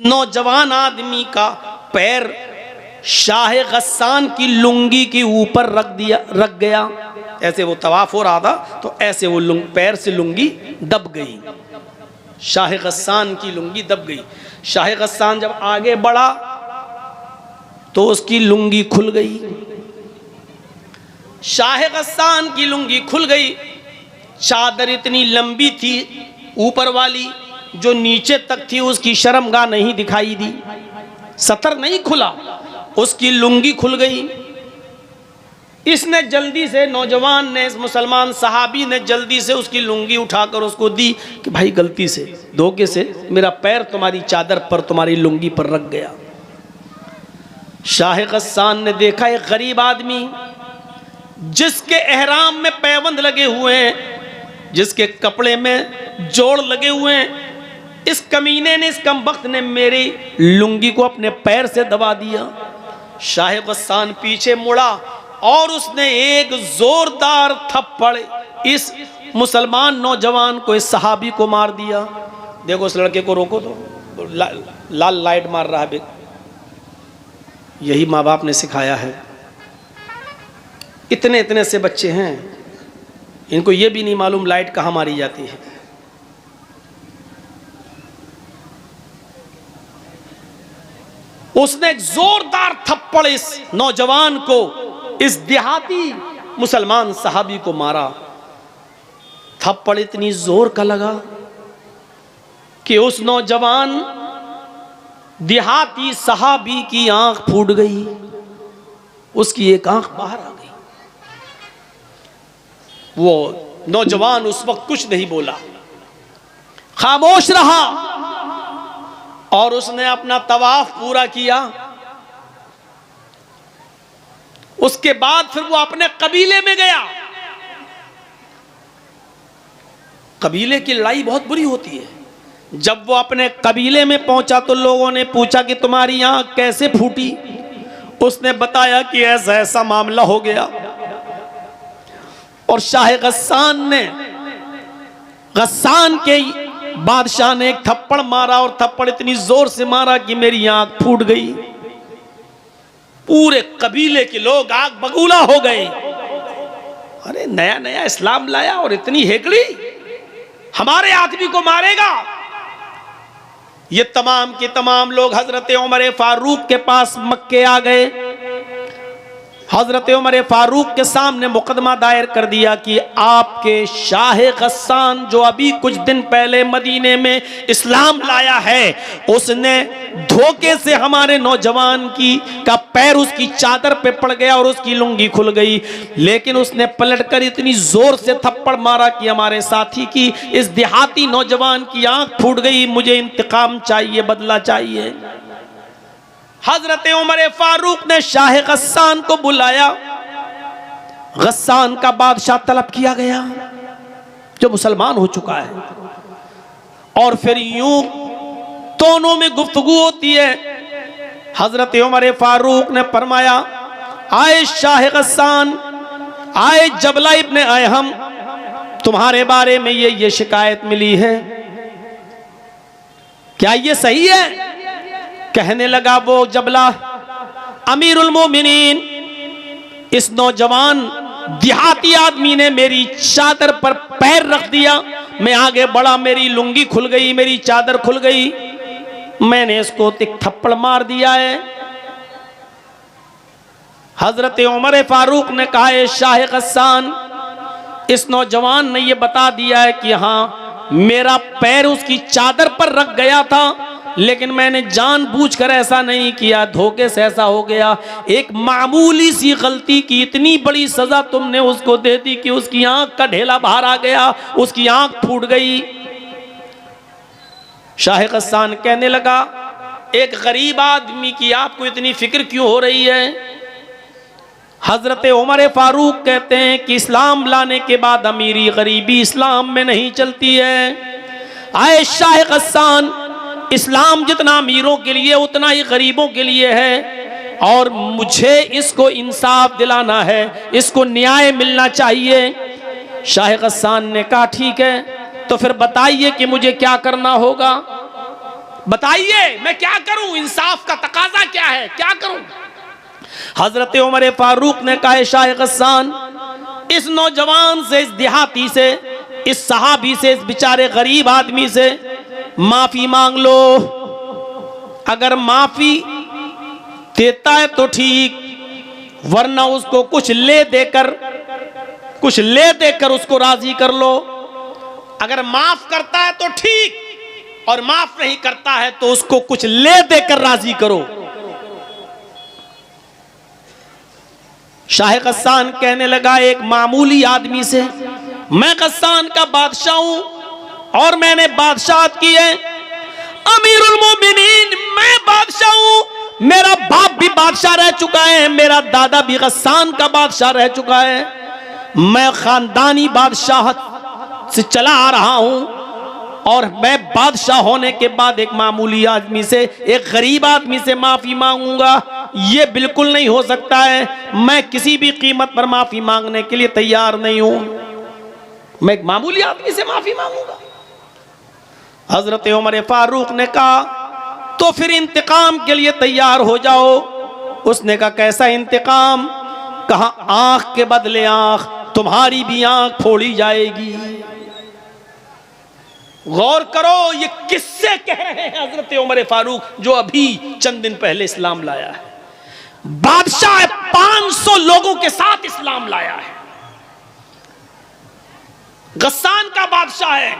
नौजवान आदमी का पैर शाह गस्सान की लुंगी के ऊपर रख गया। ऐसे वो तवाफ हो रहा था तो ऐसे वो पैर से लुंगी दब गई, शाह गस्सान की लुंगी दब गई। शाह गस्सान जब आगे बढ़ा तो उसकी लुंगी खुल गई। शाह गस्सान की लुंगी खुल गई। चादर इतनी लंबी थी ऊपर वाली, जो नीचे तक थी उसकी शर्मगाह नहीं दिखाई दी, सतर नहीं खुला, उसकी लुंगी खुल गई। इसने जल्दी से, नौजवान ने, इस मुसलमान सहाबी ने जल्दी से उसकी लुंगी उठाकर उसको दी कि भाई गलती से, धोखे से मेरा पैर तुम्हारी चादर पर, तुम्हारी लुंगी पर रख गया। शाह गस्सान ने देखा एक गरीब आदमी जिसके एहराम में पैबंद लगे हुए हैं, जिसके कपड़े में जोड़ लगे हुए हैं, इस कमीने ने, इस कमबख्त ने मेरी लुंगी को अपने पैर से दबा दिया। शाह गस्सान पीछे मुड़ा और उसने एक जोरदार थप्पड़ इस मुसलमान नौजवान को, इस सहाबी को मार दिया। देखो उस लड़के को रोको तो लाल लाइट मार रहा है। यही माँ बाप ने सिखाया है। इतने इतने से बच्चे हैं, इनको ये भी नहीं मालूम लाइट कहाँ मारी जाती है। उसने एक जोरदार थप्पड़ इस नौजवान को, इस देहाती मुसलमान सहाबी को मारा। थप्पड़ इतनी जोर का लगा कि उस नौजवान देहाती सहाबी की आंख फूट गई, उसकी एक आंख बाहर आ गई। वो नौजवान उस वक्त कुछ नहीं बोला, खामोश रहा और उसने अपना तवाफ पूरा किया। उसके बाद फिर वो अपने कबीले में गया। कबीले की लड़ाई बहुत बुरी होती है। जब वो अपने कबीले में पहुंचा तो लोगों ने पूछा कि तुम्हारी आंख कैसे फूटी। उसने बताया कि ऐसा ऐसा मामला हो गया। और शाह गस्सान ने, गस्सान के बादशाह ने एक थप्पड़ मारा और थप्पड़ इतनी जोर से मारा कि मेरी आंख फूट गई। पूरे कबीले के लोग आग बगूला हो गए। अरे नया नया इस्लाम लाया और इतनी हेकड़ी, हमारे आदमी को मारेगा। ये तमाम के तमाम लोग हजरत उमर फारूक के पास मक्के आ गए। हजरत उमर फारूक के सामने मुकदमा दायर कर दिया कि आपके शाह गस्सान जो अभी कुछ दिन पहले मदीने में इस्लाम लाया है, उसने धोखे से हमारे नौजवान का पैर उसकी चादर पे पड़ गया और उसकी लुंगी खुल गई। लेकिन उसने पलटकर इतनी जोर से थप्पड़ मारा कि हमारे साथी की, इस देहाती नौजवान की आंख फूट गई। मुझे इंतकाम चाहिए, बदला चाहिए। हजरत उमर फारूक ने शाह गस्सान को बुलाया। गस्सान का बादशाह तलब किया गया जो मुसलमान हो चुका है। और फिर यूं दोनों में गुफ्तगू होती है। हजरत उमर फारूक ने फरमाया, आए शाह गस्सान, आए जबला इब्ने अहम, तुम्हारे बारे में ये शिकायत मिली है, क्या ये सही है? कहने लगा वो जबला, अमीरुल मोमिनीन, इस नौजवान देहाती आदमी ने मेरी चादर पर पैर रख दिया। मैं आगे बढ़ा, मेरी लुंगी खुल गई, मेरी चादर खुल गई। मैंने इसको एक थप्पड़ मार दिया है। हजरत उमर फारूक ने कहा, शाह गस्सान, इस नौजवान ने यह बता दिया है कि हाँ मेरा पैर उसकी चादर पर रख गया था, लेकिन मैंने जानबूझकर ऐसा नहीं किया, धोखे से ऐसा हो गया। एक मामूली सी गलती की इतनी बड़ी सजा तुमने उसको दे दी कि उसकी आंख का ढेला बाहर आ गया, उसकी आंख फूट गई। शाह गस्सान कहने लगा, एक गरीब आदमी की आपको इतनी फिक्र क्यों हो रही है? हजरत उमर फारूक कहते हैं कि इस्लाम लाने के बाद अमीरी गरीबी इस्लाम में नहीं चलती है। आए शाह गस्सान, इस्लाम जितना अमीरों के लिए उतना ही गरीबों के लिए है, और मुझे इसको इंसाफ दिलाना है, इसको न्याय मिलना चाहिए। शाह गस्सान ने कहा, ठीक है, तो फिर बताइए कि मुझे क्या करना होगा। बताइए मैं क्या करूं, इंसाफ का तकाजा क्या है, क्या करूं। हजरत उमर फारूक ने कहा, शाह गस्सान, इस नौजवान से, इस देहाती से, इस सहाबी से, इस बेचारे गरीब आदमी से माफी मांग लो। अगर माफी देता है तो ठीक, वरना उसको कुछ ले देकर उसको राजी कर लो। अगर माफ करता है तो ठीक, और माफ नहीं करता है तो उसको कुछ ले देकर राजी करो। शाह गस्सान कहने लगा एक मामूली आदमी से, मैं गस्सान का बादशाह हूं और मैंने बादशाहत की है, अमीरुल मोमिनीन मैं बादशाह हूं, मेरा बाप भी बादशाह रह चुका है, मेरा दादा भी गस्सान का बादशाह रह चुका है, मैं खानदानी बादशाहत से चला आ रहा हूं, और मैं बादशाह होने के बाद एक मामूली आदमी से, एक गरीब आदमी से माफी मांगूंगा, ये बिल्कुल नहीं हो सकता है। मैं किसी भी कीमत पर माफी मांगने के लिए तैयार नहीं हूं, मैं एक मामूली आदमी से माफी मांगूंगा। हजरत उमर फारूक ने कहा, तो फिर इंतकाम के लिए तैयार हो जाओ। उसने कहा, कैसा इंतकाम? कहा, आंख के बदले आंख, तुम्हारी भी आंख फोड़ी जाएगी। गौर करो, ये किससे कह रहे हैं हजरत उमर फारूक, जो अभी चंद दिन पहले इस्लाम लाया है। बादशाह 500 लोगों के साथ इस्लाम लाया है, गस्सान का बादशाह है।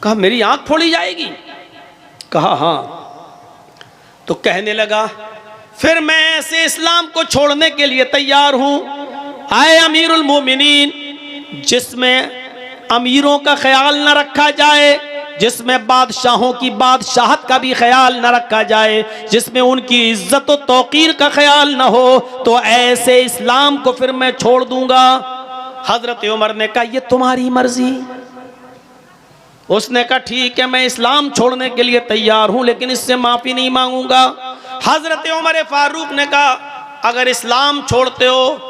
कहा, मेरी आंख फोड़ी जाएगी? कहा, हां। तो कहने लगा, फिर मैं ऐसे इस्लाम को छोड़ने के लिए तैयार हूं। आए अमीरुल मोमिनीन, जिसमें अमीरों का ख्याल न रखा जाए, जिसमें बादशाहों की बादशाहत का भी ख्याल न रखा जाए, जिसमें उनकी इज्जत और तौकीर का ख्याल न हो, तो ऐसे इस्लाम को फिर मैं छोड़ दूंगा। हजरत उमर ने कहा, ये तुम्हारी मर्जी। उसने कहा, ठीक है, मैं इस्लाम छोड़ने के लिए तैयार हूं, लेकिन इससे माफी नहीं मांगूंगा। हजरत उमर फारूक ने कहा, अगर इस्लाम छोड़ते हो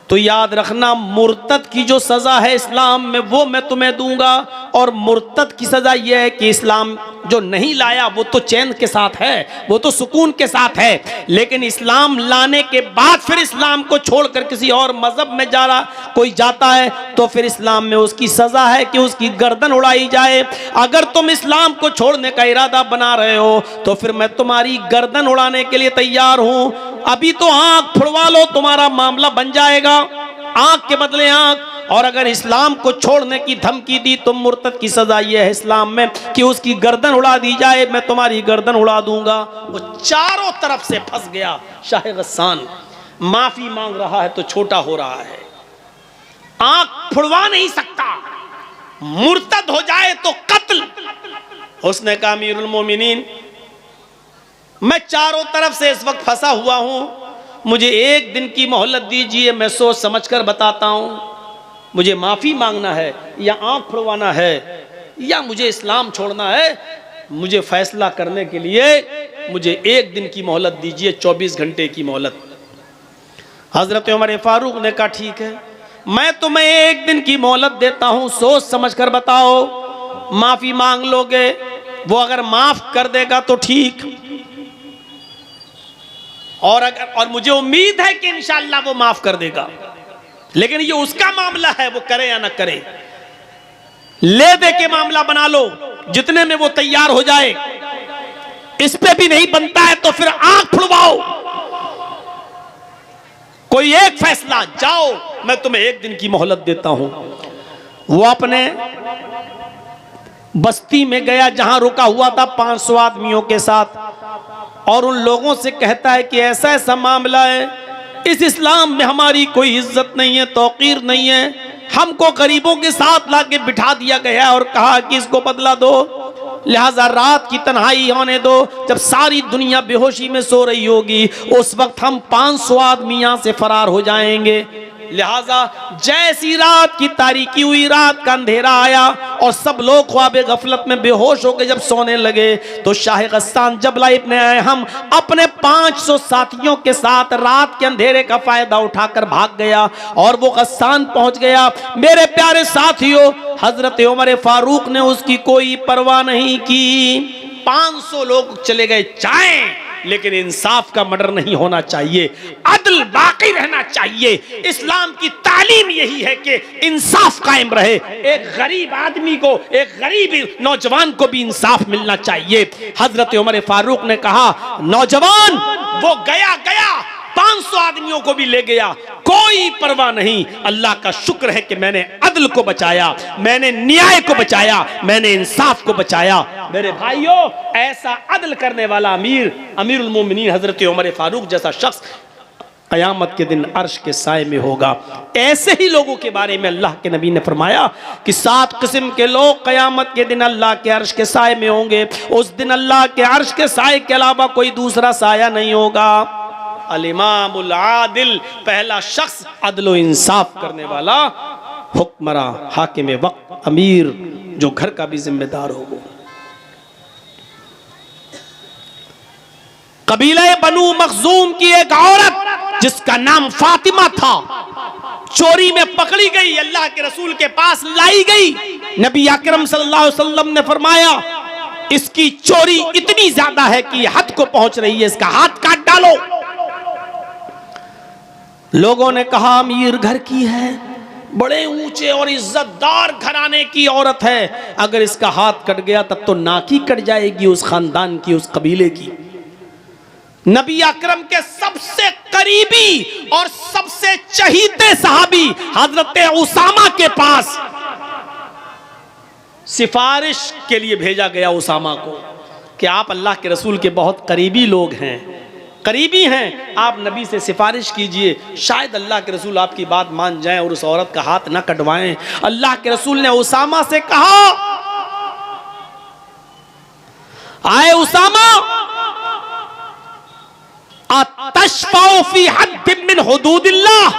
तो याद रखना, मुर्तद की जो सजा है इस्लाम में वो मैं तुम्हें दूंगा, और मुर्तद की सजा यह है कि इस्लाम जो नहीं लाया वो तो चैन के साथ है, वो तो सुकून के साथ है, लेकिन इस्लाम लाने के बाद फिर इस्लाम को छोड़कर किसी और मजहब में कोई जाता है तो फिर इस्लाम में उसकी सजा है कि उसकी गर्दन उड़ाई जाए। अगर तुम इस्लाम को छोड़ने का इरादा बना रहे हो तो फिर मैं तुम्हारी गर्दन उड़ाने के लिए तैयार हूं। अभी तो आंख फुड़वा लो, तुम्हारा मामला बन जाएगा, आंख के बदले आंख। और अगर इस्लाम को छोड़ने की धमकी दी तो मुर्तद की सजा यह है इस्लाम में कि उसकी गर्दन उड़ा दी जाए, मैं तुम्हारी गर्दन उड़ा दूंगा। वो चारों तरफ से फंस गया। शाह गस्सान माफी मांग रहा है तो छोटा हो रहा है, आंख फुड़वा नहीं सकता, मुर्तद हो जाए तो कत्ल। उसने कहा, अमीरुल मोमिनीन, मैं चारों तरफ से इस वक्त फंसा हुआ हूं, मुझे एक दिन की मोहलत दीजिए, मैं सोच समझकर बताता हूं, मुझे माफी मांगना है या आंख फुड़वाना है या मुझे इस्लाम छोड़ना है, मुझे फैसला करने के लिए मुझे एक दिन की मोहलत दीजिए, 24 घंटे की मोहलत। हजरत उमर फारूक ने कहा, ठीक है, मैं तुम्हें एक दिन की मोहलत देता हूं, सोच समझकर बताओ, माफी मांग लोगे, वो अगर माफ कर देगा तो ठीक, और मुझे उम्मीद है कि इंशाअल्लाह वो माफ कर देगा, लेकिन ये उसका मामला है, वो करे या ना करे। ले दे के मामला बना लो, जितने में वो तैयार हो जाए। इस पे भी नहीं बनता है तो फिर आंख फुड़वाओ, कोई एक फैसला, जाओ, मैं तुम्हें एक दिन की मोहलत देता हूं। वो अपने बस्ती में गया जहां रुका हुआ था 500 आदमियों के साथ, और उन लोगों से कहता है कि ऐसा ऐसा मामला है, इस इस्लाम में हमारी कोई इज्जत नहीं है, तौकीर नहीं है, हमको गरीबों के साथ लाके बिठा दिया गया और कहा कि इसको बदला दो, लिहाजा रात की तन्हाई होने दो, जब सारी दुनिया बेहोशी में सो रही होगी उस वक्त हम 500 आदमी यहां से फरार हो जाएंगे। लिहाजा जैसी रात की तारीकी हुई, रात का अंधेरा आया और सब लोग ख्वाब गफलत में बेहोश होकर जब सोने लगे, तो शाह गस्सान जबला इब्ने अहम अपने 500 साथियों के साथ रात के अंधेरे का फायदा उठाकर भाग गया और वो गस्सान पहुंच गया। मेरे प्यारे साथियों, हजरत उमर फारूक ने उसकी कोई परवाह नहीं की। 500 लोग चले गए चाहे, लेकिन इंसाफ का मर्डर नहीं होना चाहिए, अदल बाकी रहना चाहिए। इस्लाम की तालीम यही है कि इंसाफ कायम रहे। एक गरीब आदमी को, एक गरीब नौजवान को भी इंसाफ मिलना चाहिए। हजरत उमर फारूक ने कहा, नौजवान वो गया 500 आदमियों को भी ले गया, कोई परवाह नहीं। अल्लाह का शुक्र है कि मैंने अदल को बचाया, मैंने न्याय को बचाया, मैंने इंसाफ को बचाया। मेरे भाइयों, ऐसा अदल करने वाला अमीरुल मोमिनीन हजरत उमर फारूक जैसा शख्स कयामत के दिन अर्श के साए में होगा। ऐसे ही लोगों के बारे में अल्लाह के नबी ने फरमाया कि 7 किस्म के लोग कयामत के दिन अल्लाह के अर्श के साए में होंगे। उस दिन अल्लाह के अर्श के साए के अलावा कोई दूसरा साया नहीं होगा। अल-इमामुल आदिल, पहला शख्स अदल व इंसाफ करने वाला, हुक्मरा, हाकिम वक्त, अमीर, जो घर का भी जिम्मेदार हो। वो कबीला बनु मखजूम की एक औरत जिसका नाम फातिमा था, चोरी में पकड़ी गई, अल्लाह के रसूल के पास लाई गई। नबी अकरम सल्लल्लाहु अलैहि वसल्लम ने फरमाया, इसकी चोरी इतनी ज्यादा है कि हद को पहुंच रही है, इसका हाथ काट डालो। लोगों ने कहा, अमीर घर की है, बड़े ऊंचे और इज्जतदार घराने की औरत है, अगर इसका हाथ कट गया तब तो नाक ही कट जाएगी उस खानदान की, उस कबीले की। नबी अकरम के सबसे करीबी और सबसे चहीते सहाबी हजरत उसामा के पास सिफारिश के लिए भेजा गया उसामा को कि आप अल्लाह के रसूल के बहुत करीबी लोग हैं, करीबी हैं, आप नबी से सिफारिश कीजिए, शायद अल्लाह के रसूल आपकी बात मान जाएं और उस औरत का हाथ ना कटवाएं। अल्लाह के रसूल ने उसामा से कहा, आए उसामा, अतशफाउ फी हद मिन हुदूदिल्लाह,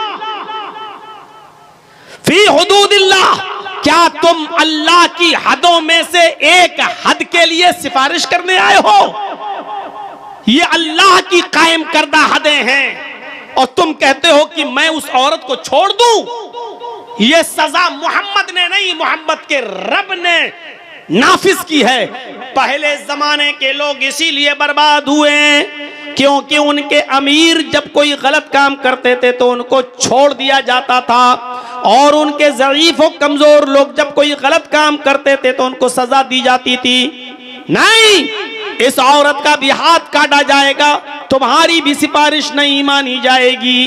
फी हुदूदिल्लाह, क्या तुम अल्लाह की हदों में से एक हद के लिए सिफारिश करने आए हो? ये अल्लाह की कायम करदा हदें हैं और तुम कहते हो कि मैं उस औरत को छोड़ दूं। ये सजा मोहम्मद ने नहीं, मोहम्मद के रब ने नाफिज की है। पहले जमाने के लोग इसीलिए बर्बाद हुए हैं क्योंकि उनके अमीर जब कोई गलत काम करते थे तो उनको छोड़ दिया जाता था, और उनके ज़ईफ और कमजोर लोग जब कोई गलत काम करते थे तो उनको सजा दी जाती थी। नहीं, इस औरत का भी हाथ काटा जाएगा, तुम्हारी भी सिफारिश नहीं मानी जाएगी।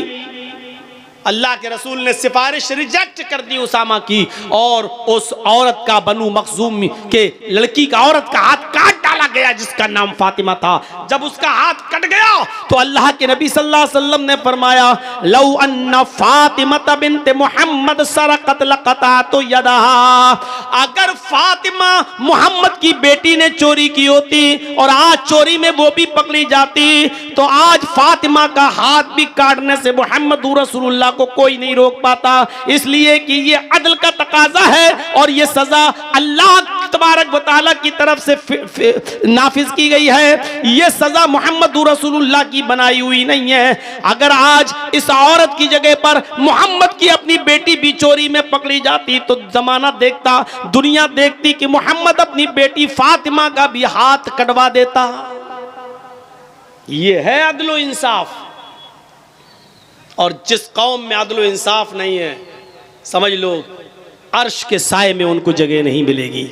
अल्लाह के रसूल ने सिफारिश रिजेक्ट कर दी उसामा की, और उस औरत का, बनु मखजूम के लड़की का, औरत का हाथ काट डाला गया जिसका नाम फातिमा था। जब उसका हाथ कट गया तो अल्लाह के नबी सल्लल्लाहु अलैहि वसल्लम ने फरमाया, लौ अन्ना फातिमा बिन्त मुहम्मद सरकत लक़तातु यदहा, अगर फातिमा मुहम्मद की बेटी ने चोरी की होती और आज चोरी में वो भी पकड़ी जाती तो आज फातिमा का हाथ भी काटने से मोहम्मद रसूलुल्लाह को कोई नहीं रोक पाता। इसलिए कि ये अदल का तकाजा है और ये सजा अल्लाह तबारक व तआला की तरफ से नाफिज की गई है। ये सजा मोहम्मद रसूलुल्लाह की बनाई हुई नहीं है। अगर आज इस औरत की जगह पर मोहम्मद की अपनी बेटी भी चोरी में पकड़ी जाती तो जमाना देखता, दुनिया देखती कि मोहम्मद अपनी बेटी फातिमा का भी हाथ कटवा देता। ये है अदल व इंसाफ। और जिस कौम में अदल व इंसाफ नहीं है, समझ लो अर्श के साए में उनको जगह नहीं मिलेगी।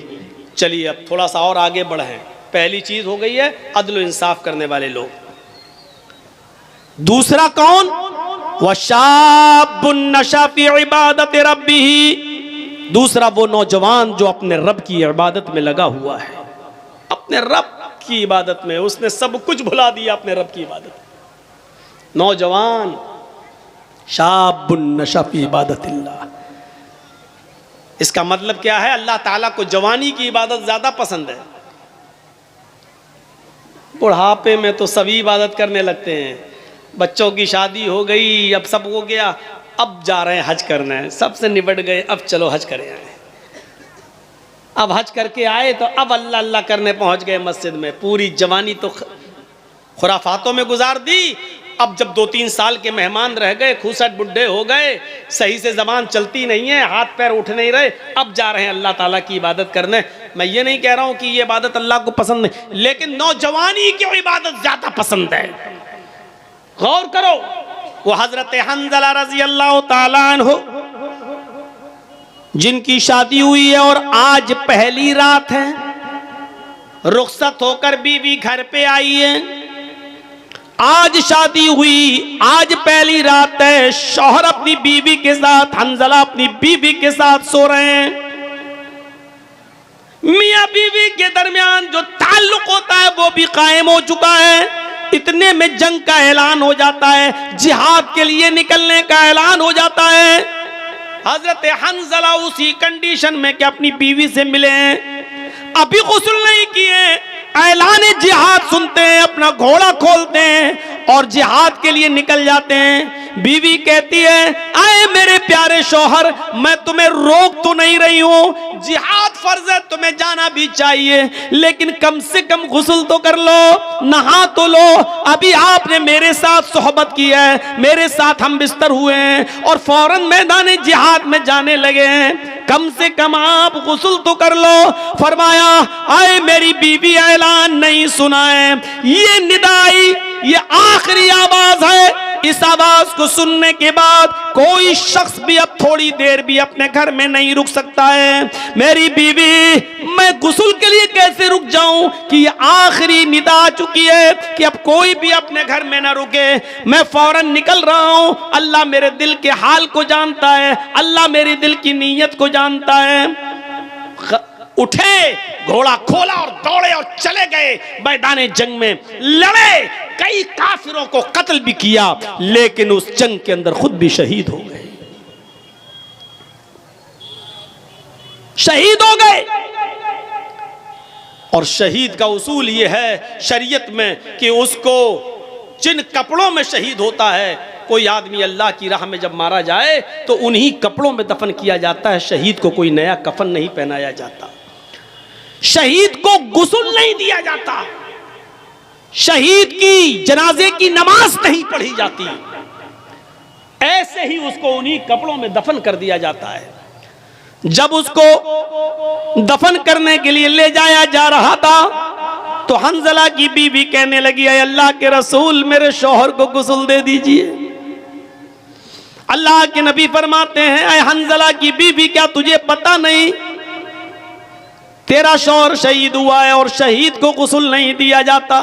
चलिए अब थोड़ा सा और आगे बढ़े। पहली चीज हो गई है अदल व इंसाफ करने वाले लोग। दूसरा कौन? वशाबुन नशा फी इबादत रब्बिही, दूसरा वो नौजवान जो अपने रब की इबादत में लगा हुआ है, अपने रब की इबादत में उसने सब कुछ भुला दिया, अपने रब की इबादत। नौजवान शाबुन नशा फी इबादतिल्लाह, इसका मतलब क्या है? अल्लाह ताला को जवानी की इबादत ज्यादा पसंद है। बुढ़ापे में तो सभी इबादत करने लगते हैं, बच्चों की शादी हो गई, अब सब हो गया, अब जा रहे हैं हज करने, सबसे निबट गए, अब चलो हज करें आए। अब हज करके आए तो अब अल्लाह अल्लाह करने पहुंच गए मस्जिद में। पूरी जवानी तो खुराफातों में गुजार दी। अब जब 2-3 साल के मेहमान रह गए, खूसट बुढ़े हो गए, सही से जबान चलती नहीं है, हाथ पैर उठ नहीं रहे, अब जा रहे हैं अल्लाह ताला की इबादत करने। मैं ये नहीं कह रहा हूं कि ये इबादत अल्लाह को पसंद नहीं, लेकिन नौजवानी की इबादत ज्यादा पसंद है। गौर करो, वो हजरत हंज़ला रजी अल्लाह ताला अन्हु जिनकी शादी हुई है और आज पहली रात है, रुखसत होकर बीवी घर पे आई है, आज शादी हुई, आज पहली रात है, शौहर अपनी बीवी के साथ, हंज़ला अपनी बीवी के साथ सो रहे हैं। मियां बीवी के दरमियान जो ताल्लुक होता है वो भी कायम हो चुका है। इतने में जंग का ऐलान हो जाता है, जिहाद के लिए निकलने का ऐलान हो जाता है। हजरत हंज़ला उसी कंडीशन में कि अपनी बीवी से मिले हैं, अभी गुस्ल नहीं किए, ऐलान जिहाद सुनते हैं, अपना घोड़ा खोलते हैं और जिहाद के लिए निकल जाते हैं। बीवी कहती है, आए मेरे प्यारे शौहर, मैं तुम्हें रोक तो नहीं रही हूं, जिहाद फर्ज है, तुम्हें जाना भी चाहिए, लेकिन कम से कम गुस्ल तो कर लो, नहा तो लो। अभी आपने मेरे साथ सोहबत की है, मेरे साथ हम बिस्तर हुए हैं और फौरन मैदान जिहाद में जाने लगे हैं, कम से कम आप गुस्ल तो कर लो। फरमाया, आए मेरी बीवी, ऐलान नहीं सुना है, ये निदाई, ये आखिरी आवाज है। इस आवाज को सुनने के बाद कोई शख्स भी अब थोड़ी देर भी अपने घर में नहीं रुक सकता है। मेरी बीवी, मैं गुस्ल के लिए कैसे रुक जाऊं कि ये आखिरी निदा आ चुकी है कि अब कोई भी अपने घर में ना रुके, मैं फौरन निकल रहा हूं। अल्लाह मेरे दिल के हाल को जानता है, अल्लाह मेरी दिल की नीयत को जानता है। उठे, घोड़ा खोला और दौड़े और चले गए मैदान जंग में, लड़े, कई काफिरों को कत्ल भी किया, लेकिन उस जंग के अंदर खुद भी शहीद हो गए, शहीद हो गए। और शहीद का उसूल यह है शरीयत में कि उसको जिन कपड़ों में शहीद होता है, कोई आदमी अल्लाह की राह में जब मारा जाए तो उन्हीं कपड़ों में दफन किया जाता है, शहीद को कोई नया कफन नहीं पहनाया जाता, शहीद को गुस्ल नहीं दिया जाता, शहीद की जनाजे की नमाज नहीं पढ़ी जाती, ऐसे ही उसको उन्हीं कपड़ों में दफन कर दिया जाता है। जब उसको दफन करने के लिए ले जाया जा रहा था तो हंज़ला की बीवी कहने लगी, अल्लाह के रसूल, मेरे शौहर को गुस्ल दे दीजिए। अल्लाह के नबी फरमाते हैं, ऐ हंज़ला की बीवी, क्या तुझे पता नहीं तेरा शौहर शहीद हुआ है और शहीद को गुस्ल नहीं दिया जाता?